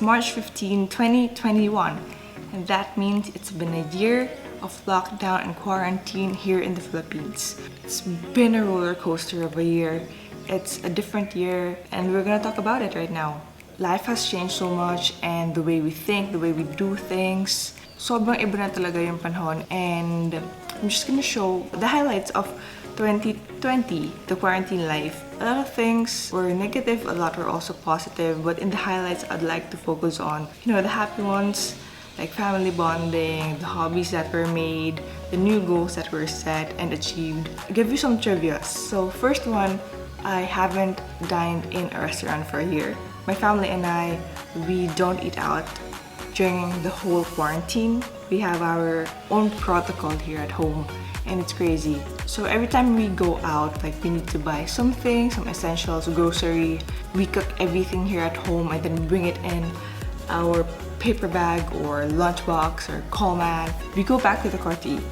It's March 15, 2021, and that means it's been a year of lockdown and quarantine here in the Philippines. It's been a roller coaster of a year. It's a different year, and we're gonna talk about it right now. Life has changed so much, and the way we think, the way we do things, sobrang iba na talaga yung panahon. And I'm just gonna show the highlights of 2020, the quarantine life. A lot of things were negative, a lot were also positive, but in the highlights, I'd like to focus on, the happy ones, like family bonding, the hobbies that were made, the new goals that were set and achieved. I'll give you some trivia. So first one, I haven't dined in a restaurant for a year. My family and I, we don't eat out during the whole quarantine. We have our own protocol here at home, and it's crazy. So every time we go out, like we need to buy something, some essentials, grocery, we cook everything here at home and then bring it in our paper bag or lunchbox or Coleman. We go back to the car to eat.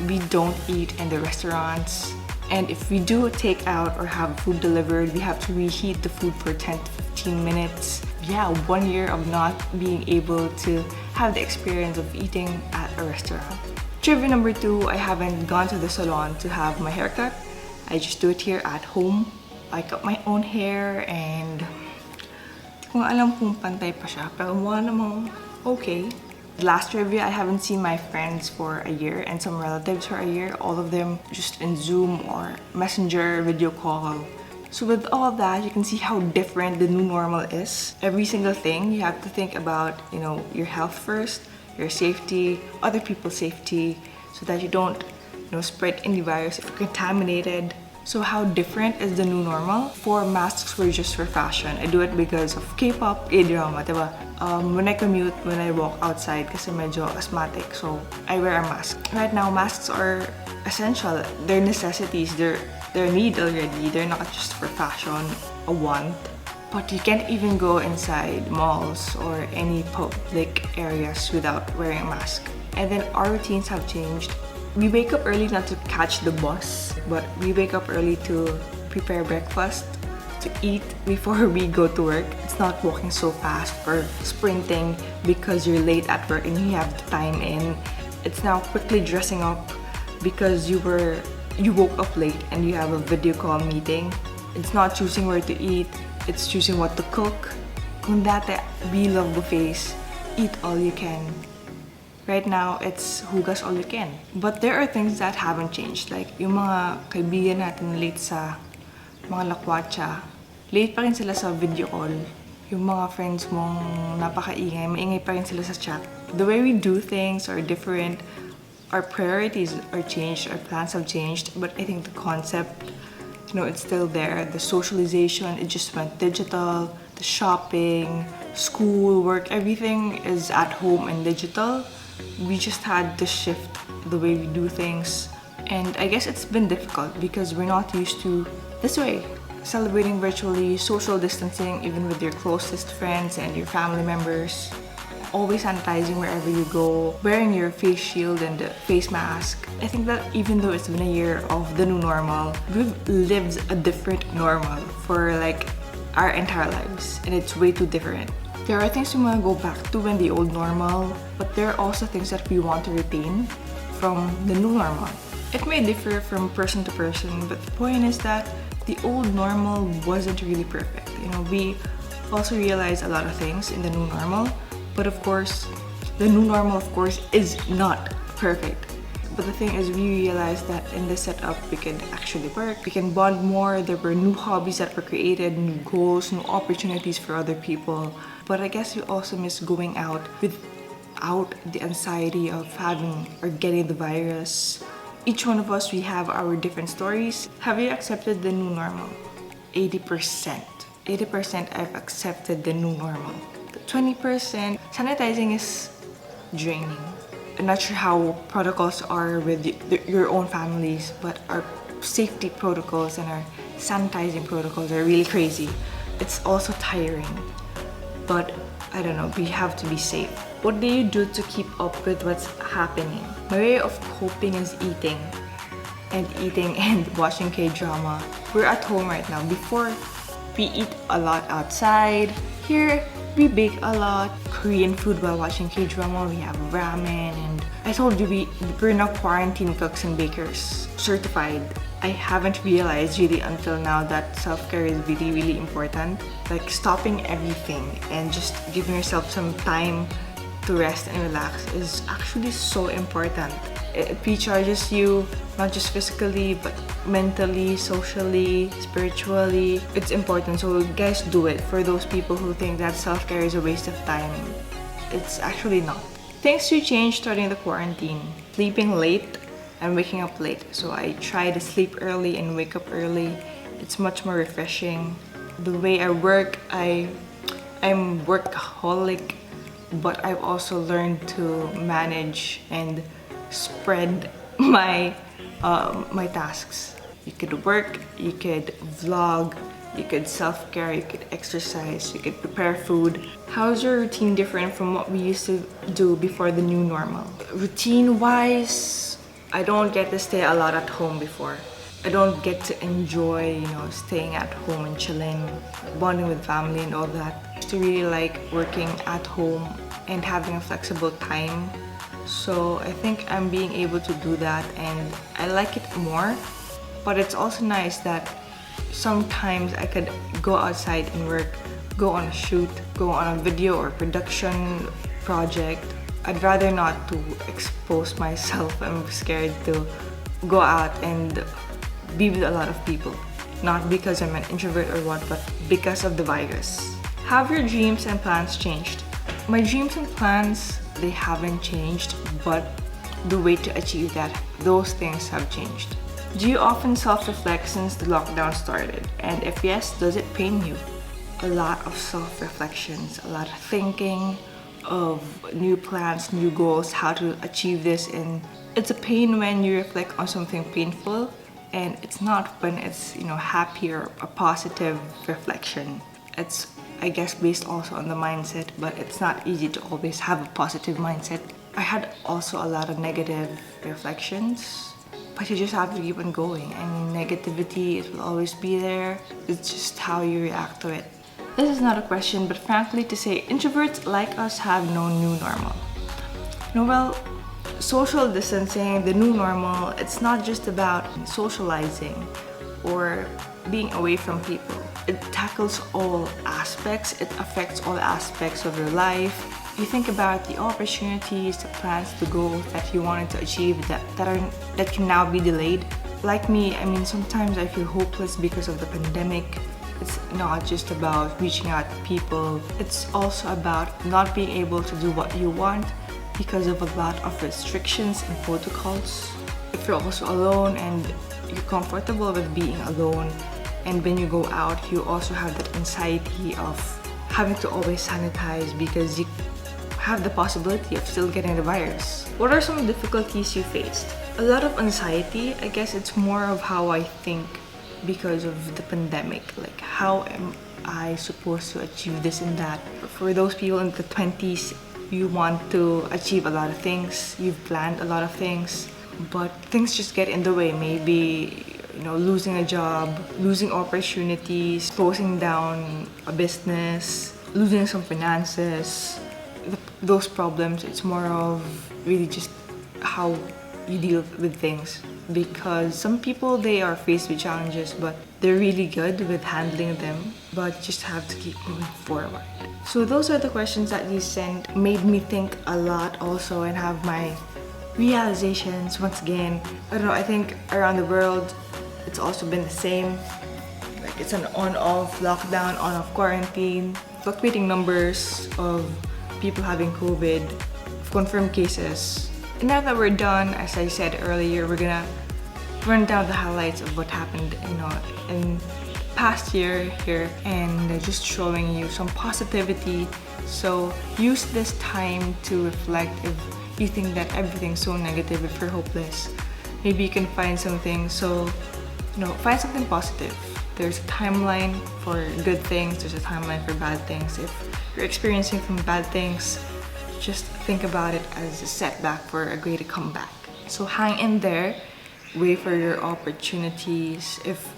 We don't eat in the restaurants. And if we do take out or have food delivered, we have to reheat the food for 10 to 15 minutes. Yeah, 1 year of not being able to have the experience of eating at a restaurant. Trivia number 2, I haven't gone to the salon to have my haircut. I just do it here at home. I cut my own hair and di ko alam kung pantay pa siya, pero mukha namang okay. Last trivia, I haven't seen my friends for a year and some relatives for a year. All of them just in Zoom or Messenger video call. So with all that, you can see how different the new normal is. Every single thing, you have to think about, your health first, your safety, other people's safety, so that you don't, spread any virus if you're contaminated. So how different is the new normal? For masks were just for fashion. I do it because of K-pop, K-drama, diba? When I commute, when I walk outside, kasi medyo asthmatic, so I wear a mask. Right now, masks are essential. They're necessities. They're a need already. They're not just for fashion, a want. But you can't even go inside malls or any public areas without wearing a mask. And then our routines have changed. We wake up early not to catch the bus, but we wake up early to prepare breakfast, to eat before we go to work. It's not walking so fast or sprinting because you're late at work and you have the time in. It's now quickly dressing up because you woke up late and you have a video call meeting. It's not choosing where to eat, it's choosing what to cook. Kung dati, we love buffets, eat all you can. Right now, it's hugas all you can. But there are things that haven't changed. Like, yung mga kaibigan natin late sa mga lakwatsa, late pa rin sila sa video call. Yung mga friends mong napakaingay, maingay pa rin sila sa chat. The way we do things are different. Our priorities are changed, our plans have changed, but I think the concept, it's still there. The socialization, it just went digital. The shopping, school, work, everything is at home and digital. We just had to shift the way we do things. And I guess it's been difficult because we're not used to this way. Celebrating virtually, social distancing, even with your closest friends and your family members. Always sanitizing wherever you go, wearing your face shield and face mask. I think that even though it's been a year of the new normal, we've lived a different normal for our entire lives, and it's way too different. There are things we want to go back to in the old normal, but there are also things that we want to retain from the new normal. It may differ from person to person, but the point is that the old normal wasn't really perfect. We also realized a lot of things in the new normal, but of course, the new normal, is not perfect. But the thing is, we realized that in this setup, we can actually work. We can bond more. There were new hobbies that were created, new goals, new opportunities for other people. But I guess we also miss going out without the anxiety of having or getting the virus. Each one of us, we have our different stories. Have you accepted the new normal? 80%. 80% I've accepted the new normal. The 20%, sanitizing is draining. I'm not sure how protocols are with your own families, but our safety protocols and our sanitizing protocols are really crazy. It's also tiring, but I don't know, we have to be safe. What do you do to keep up with what's happening? My way of coping is eating and watching K-drama. We're at home right now. Before, we eat a lot outside. Here, We bake a lot Korean food while watching K-drama. We have ramen, and I told you we're not quarantine cooks and bakers certified. I haven't realized really until now that self-care is really, really important. Like stopping everything and just giving yourself some time to rest and relax is actually so important. It recharges you, not just physically, but mentally, socially, spiritually. It's important, so guys, do it. For those people who think that self-care is a waste of time, it's actually not. Things to change starting the quarantine. Sleeping late and waking up late. So I try to sleep early and wake up early. It's much more refreshing. The way I work, I'm workaholic, but I've also learned to manage and spread my my tasks. You could work, you could vlog, you could self-care, you could exercise, you could prepare food. How's your routine different from what we used to do before the new normal? Routine-wise, I don't get to stay a lot at home before. I don't get to enjoy, staying at home and chilling, bonding with family and all that. I used to really like working at home and having a flexible time. So I think I'm being able to do that and I like it more. But it's also nice that sometimes I could go outside and work, go on a shoot, go on a video or production project. I'd rather not to expose myself. I'm scared to go out and be with a lot of people. Not because I'm an introvert or what, but because of the virus. Have your dreams and plans changed? My dreams and plans, they haven't changed, but the way to achieve that, those things have changed. Do you often self-reflect since the lockdown started? And if yes, does it pain you? A lot of self-reflections, a lot of thinking of new plans, new goals, how to achieve this. And it's a pain when you reflect on something painful, and it's not when it's, happy or a positive reflection. It's, I guess, based also on the mindset, but it's not easy to always have a positive mindset. I had also a lot of negative reflections, but you just have to keep on going. I mean, negativity, it will always be there. It's just how you react to it. This is not a question, but frankly to say, introverts like us have no new normal. Well, social distancing, the new normal, it's not just about socializing or being away from people. It tackles all aspects, it affects all aspects of your life. You think about the opportunities, the plans, the goals that you wanted to achieve that can now be delayed. Like me, sometimes I feel hopeless because of the pandemic. It's not just about reaching out to people, it's also about not being able to do what you want because of a lot of restrictions and protocols. If you're also alone and you're comfortable with being alone, and when you go out, you also have that anxiety of having to always sanitize because you have the possibility of still getting the virus. What are some difficulties you faced? A lot of anxiety. I guess it's more of how I think because of the pandemic. Like, how am I supposed to achieve this and that? For those people in the 20s, you want to achieve a lot of things, you've planned a lot of things, but things just get in the way. Maybe, losing a job, losing opportunities, closing down a business, losing some finances. Those problems, it's more of really just how you deal with things. Because some people, they are faced with challenges, but they're really good with handling them, but just have to keep moving forward. So those are the questions that you sent. Made me think a lot also and have my realizations once again. I don't know, I think around the world, it's also been the same. Like, it's an on-off lockdown, on-off quarantine, fluctuating numbers of people having COVID, confirmed cases. And now that we're done, as I said earlier, we're gonna run down the highlights of what happened, in past year here, and just showing you some positivity. So use this time to reflect. If you think that everything's so negative, if you're hopeless, maybe you can find something. So, find something positive. There's a timeline for good things, there's a timeline for bad things. If you're experiencing some bad things, just think about it as a setback for a greater comeback. So hang in there, wait for your opportunities. If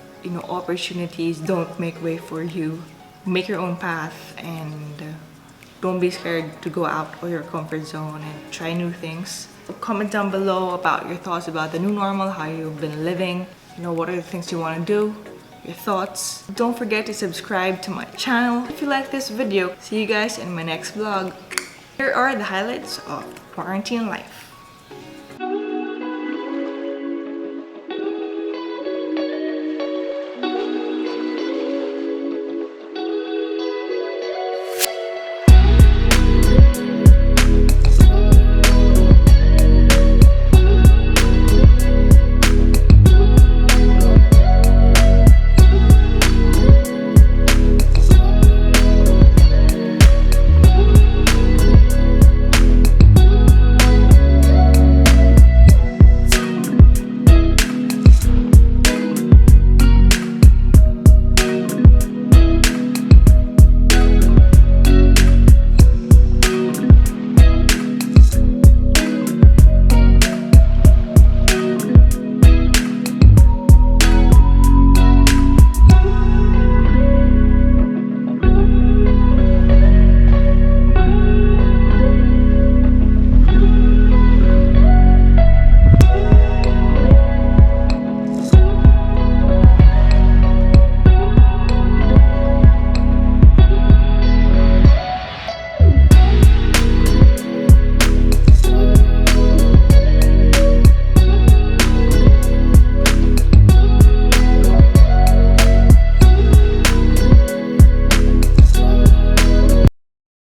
opportunities don't make way for you, make your own path and Don't be scared to go out of your comfort zone and try new things. Comment down below about your thoughts about the new normal, how you've been living, what are the things you want to do, your thoughts. Don't forget to subscribe to my channel if you like this video. See you guys in my next vlog. Here are the highlights of quarantine life.